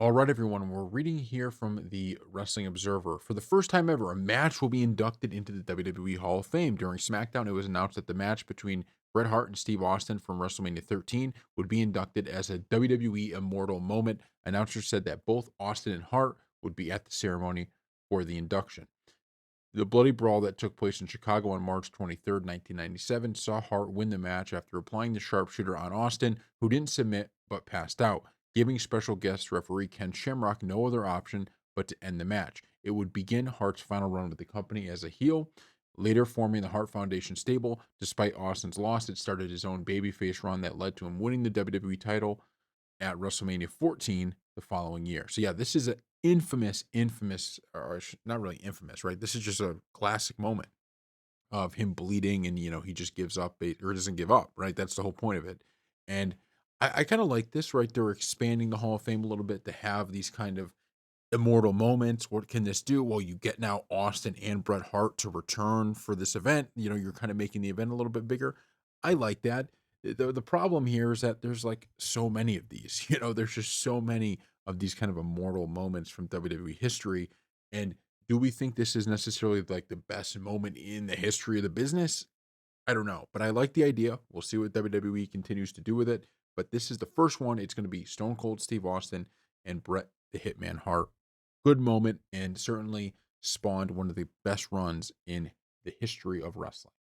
All right, everyone, we're reading here from the Wrestling Observer. For the first time ever, a match will be inducted into the WWE Hall of Fame. During SmackDown, it was announced that the match between Bret Hart and Steve Austin from WrestleMania 13 would be inducted as a WWE Immortal Moment. Announcers said that both Austin and Hart would be at the ceremony for the induction. The bloody brawl that took place in Chicago on March 23rd, 1997, saw Hart win the match after applying the sharpshooter on Austin, who didn't submit but passed out, giving special guest referee Ken Shamrock no other option but to end the match. It would begin Hart's final run with the company as a heel. Later forming the Hart Foundation stable, despite Austin's loss, it started his own babyface run that led to him winning the WWE title at WrestleMania 14 the following year. So yeah, this is an infamous, or not really infamous, right? This is just a classic moment of him bleeding, and he just gives up or doesn't give up, right? That's the whole point of it. And I kind of like this, right? They're expanding the Hall of Fame a little bit to have these kind of immortal moments. What can this do? Well, you get now Austin and Bret Hart to return for this event. You're kind of making the event a little bit bigger. I like that. The problem here is that there's like so many of these. There's just so many of these kind of immortal moments from WWE history. And do we think this is necessarily like the best moment in the history of the business? I don't know, but I like the idea. We'll see what WWE continues to do with it. But this is the first one. It's going to be Stone Cold Steve Austin and Bret the Hitman Hart. Good moment, and certainly spawned one of the best runs in the history of wrestling.